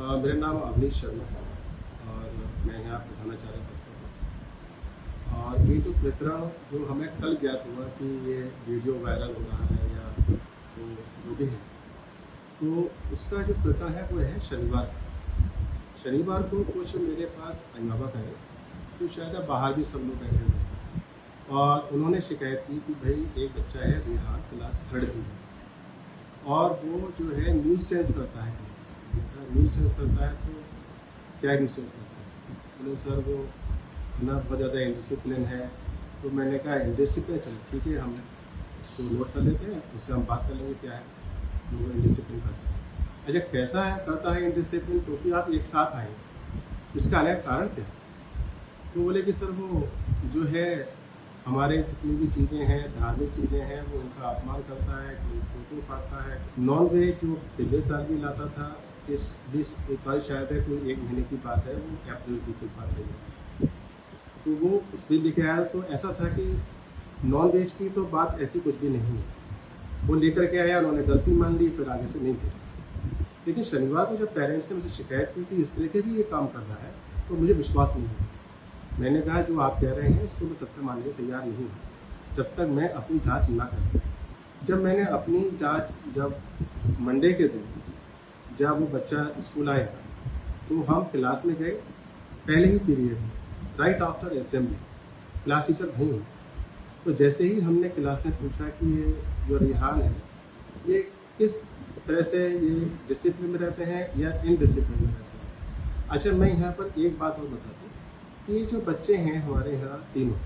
मेरा नाम अवनीश शर्मा है और मैं यहाँ प्रधानाचार्य पद पर हूँ। और ये जो प्रकरण जो हमें कल ज्ञात हुआ कि ये वीडियो वायरल हो रहा है या तो जो भी है, तो उसका जो प्रकरण है वो है शनिवार को कुछ मेरे पास अभिभावक आए, तो शायद बाहर भी सब लोग बैठे हुए हैं और उन्होंने शिकायत की कि भाई एक बच्चा है बिहार क्लास 3rd में और वो जो है न्यूज़ सेंस करता है क्लास में। न्यूज़ सेंस करता है तो क्या न्यूज़ सेंस करता है? बोले सर वो ना बहुत ज़्यादा इंडिसिप्लिन है। तो मैंने कहा इंडिसिप्लिन, चलो ठीक है, हम इसको नोट कर लेते हैं, उससे हम बात कर लेंगे क्या है वो इंडिसिप्लिन करता है। अच्छा कैसा है करता है इंडिसिप्लिन, क्योंकि आप एक साथ आए, इसका आने का कारण क्या है? तो बोले कि सर वो जो है हमारे जितनी भी चीज़ें हैं, धार्मिक चीज़ें हैं, वो उनका अपमान करता है, कोई फोटो फाड़ता है। नॉन वेज जो पिछले साल भी लाता था, इस बार शायद है कोई 1 महीने की बात है, वो अप्रैल की कोई बात नहीं है, तो वो उस दिन लेके आया। तो ऐसा था कि नॉन वेज की तो बात ऐसी कुछ भी नहीं है, वो लेकर के आया, उन्होंने गलती मान ली, फिर आगे से नहीं भेजा। लेकिन शनिवार को जब पेरेंट्स ने मुझे शिकायत की कि इस तरह के भी ये काम कर रहा है, तो मुझे विश्वास नहीं हुआ। मैंने कहा जो आप कह रहे हैं इसको मैं सत्य मानने को तैयार नहीं हूँ जब तक मैं अपनी जांच ना करूँ। जब मैंने अपनी जांच, जब मंडे के दिन जब वो बच्चा स्कूल आया, तो हम क्लास में गए, पहले ही पीरियड में right after assembly, class teacher नहीं हुई। तो जैसे ही हमने क्लास में पूछा कि ये जो रिहान है ये किस तरह से ये डिसिप्लिन में रहते हैं या इनडिसिप्लिन में रहते हैं। अच्छा मैं यहाँ पर एक बात और बता दूँ, ये जो बच्चे हैं हमारे यहाँ तीनों,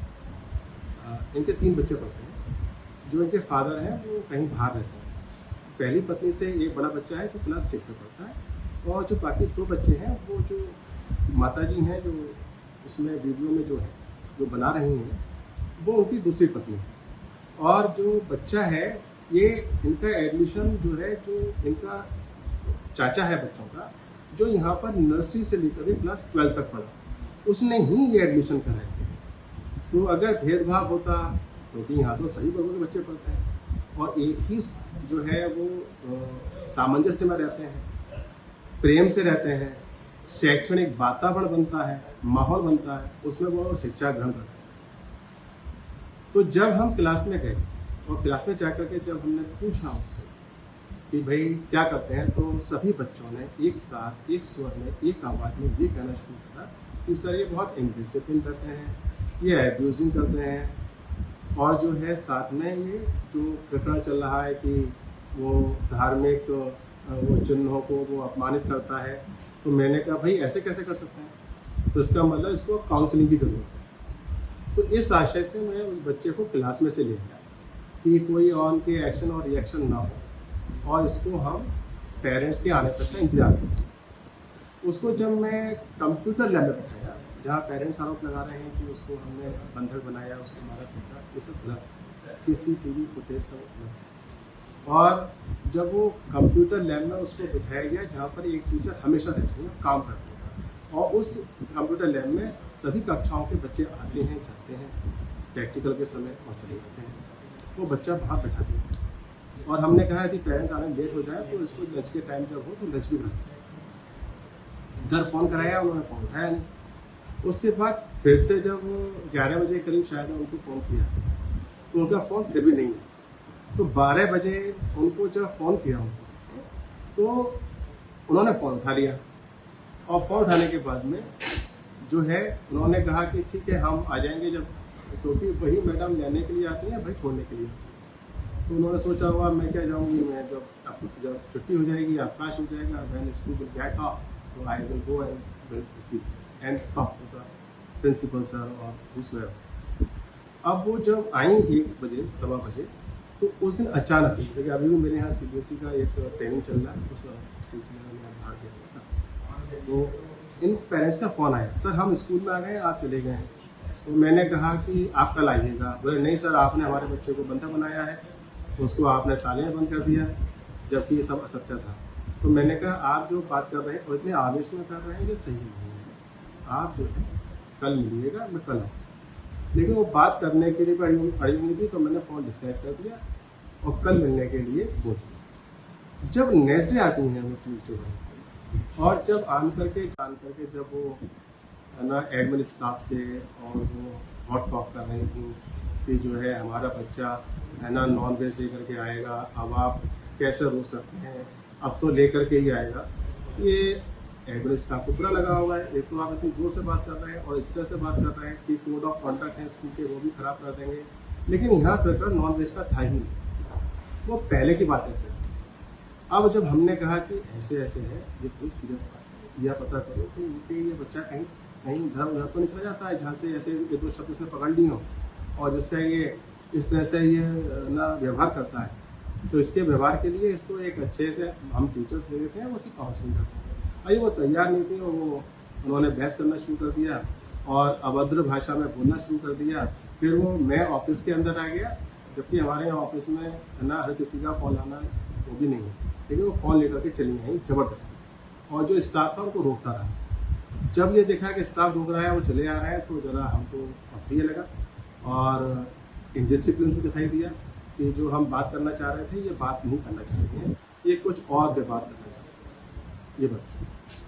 इनके 3 बच्चे पढ़ते हैं। जो इनके फादर हैं वो कहीं बाहर रहते हैं। पहली पत्नी से एक बड़ा बच्चा है जो क्लास 6 में पढ़ता है, और जो बाकी 2 बच्चे हैं वो जो माताजी हैं जो उसमें वीडियो में जो है जो बना रही हैं, वो उनकी दूसरी पत्नी है। और जो बच्चा है ये इनका एडमिशन जो है, जो इनका चाचा है बच्चों का, जो यहाँ पर नर्सरी से लेकर क्लास 12 तक पढ़ा, उसने ही ये एडमिशन कराए थे। तो अगर भेदभाव होता, क्योंकि यहाँ तो सही वर्गों के बच्चे पढ़ते हैं और एक ही जो है वो सामंजस्य में रहते हैं, प्रेम से रहते हैं, शैक्षणिक वातावरण बनता है, माहौल बनता है, उसमें वो शिक्षा ग्रहण करते हैं। तो जब हम क्लास में गए और क्लास में जाकर के जब हमने पूछा उससे कि भाई क्या करते हैं, तो सभी बच्चों ने एक साथ एक स्वर में एक आवाज़ में ये कहना शुरू करा कि सर ये बहुत इनडिसिप्लिन करते हैं, ये एब्यूजिंग करते हैं, और जो है साथ में ये जो प्रकरण चल रहा है कि वो धार्मिक वो चिन्हों को वो अपमानित करता है। तो मैंने कहा भाई ऐसे कैसे कर सकते हैं, तो इसका मतलब इसको काउंसलिंग की ज़रूरत है। तो इस आशय से मैं उस बच्चे को क्लास में से ले गया कि कोई और के एक्शन और रिएक्शन ना हो और इसको हम पेरेंट्स के आने तक का इंतजार करें। उसको जब मैं कंप्यूटर लैब में बैठाया, जहाँ पेरेंट्स आरोप लगा रहे हैं कि उसको हमने बंधक बनाया, उसको मारा पीटा, ये सब गलत है, CCTV फुटेज सब गलत है। और जब वो कंप्यूटर लैब में उसको बिठाया गया जहाँ पर एक टीचर हमेशा रहते हैं, काम करते हैं, और उस कंप्यूटर लैब में सभी कक्षाओं के बच्चे आते हैं जाते हैं प्रैक्टिकल के समय और चले जाते हैं। वो बच्चा वहाँ बैठा दिया और हमने कहा यदि पेरेंट्स आने में लेट हो जाए तो इसको लंच के टाइम जब हो तो लंच भी बना। घर फ़ोन कराया, उन्होंने फ़ोन उठाया नहीं। उसके बाद फिर से जब 11 बजे करीब शायद उनको फ़ोन किया तो उनका फ़ोन फिर भी नहीं है। तो 12 बजे उनको जब फ़ोन किया तो उन्होंने फ़ोन उठा लिया, और फ़ोन उठाने के बाद में जो है उन्होंने कहा कि ठीक है हम आ जाएंगे, जब क्योंकि वही मैडम लेने के लिए आती हैं, भाई छोड़ने के लिए आती हैं। तो उन्होंने सोचा हुआ मैं क्या जाऊँगी, मैं जब छुट्टी हो जाएगी, अवकाश हो जाएगा, when school will get off, so I will go and will receive and talk to the principal sir or whosoever। अब वो जब आई 1 बजे 1:15 बजे, तो उस दिन अचानक से, जैसे कि अभी भी मेरे यहाँ CBSE का एक ट्रेनिंग चल रहा है, उस सिलसिले में मैं भाग गया था। तो इन पेरेंट्स का फ़ोन आया, सर हम स्कूल में आ गए, आप चले गए हैं। तो मैंने कहा कि आप कल आइएगा। बोले नहीं सर, आपने हमारे बच्चे को बंधक बनाया है, उसको आपने ताले में बंद कर दिया, जबकि ये सब असत्य था। तो मैंने कहा आप जो बात कर रहे हैं और इतने आवेश में कर रहे हैं ये सही नहीं है, आप जो है कल मिलिएगा, मैं कल आऊँ। लेकिन वो बात करने के लिए अड़ी हुई थी, तो मैंने फ़ोन डिस्कनेक्ट कर दिया और कल मिलने के लिए बोल दिया। जब नेक्स्ट डे आती हैं वो ट्यूजडे और जब जान करके जब वो है ना एडमिन स्टाफ से और वो हॉट टॉक कर रही थी कि जो है हमारा बच्चा है ना नॉन वेज लेकर के आएगा, अब आप कैसे रोक सकते हैं, अब तो लेकर के ही आएगा। ये एडमिन स्टाफ को बुरा लगा होगा। एक तो आप इतनी जोर से बात कर रहे हैं और इस तरह से बात कर रहे हैं कि कोड ऑफ कॉन्डक्ट है स्कूल के, वो भी खराब कर देंगे। लेकिन यहाँ प्रकरण नॉन वेज का था ही नहीं, वो पहले की बातें थी। अब जब हमने कहा कि ऐसे ऐसे है, ये थोड़ी सीरियस बात है, यह पता करो कि इनके ये बच्चा कहीं कहीं इधर उधर तो नहीं चला जाता है, जहाँ से ऐसे ये दो शब्द से पकड़ ली हो और जिसका ये इस तरह से ये ना व्यवहार करता है। तो इसके व्यवहार के लिए इसको एक अच्छे से हम टीचर्स दे देते हैं, वो उसी काउंसलिंग करते हैं। अरे वो तैयार नहीं थी, वो उन्होंने बहस करना शुरू कर दिया और अभद्र भाषा में बोलना शुरू कर दिया। फिर वो मैं ऑफिस के अंदर आ गया, जबकि हमारे यहाँ ऑफिस में है ना हर किसी का कॉल आना वो भी नहीं है, लेकिन वो फ़ोन लेकर के चली आई ज़बरदस्ती। और जो स्टाफ था उनको रोकता रहा। जब ये देखा कि स्टाफ रोक रहा है, वो चले आ रहा है, तो ज़रा हमको अप्रिय लगा और इनडिसिप्लिन से दिखाई दिया कि जो हम बात करना चाह रहे थे ये बात नहीं करना चाह रहे हैं, ये कुछ और भी बात करना चाहते हैं। ये बात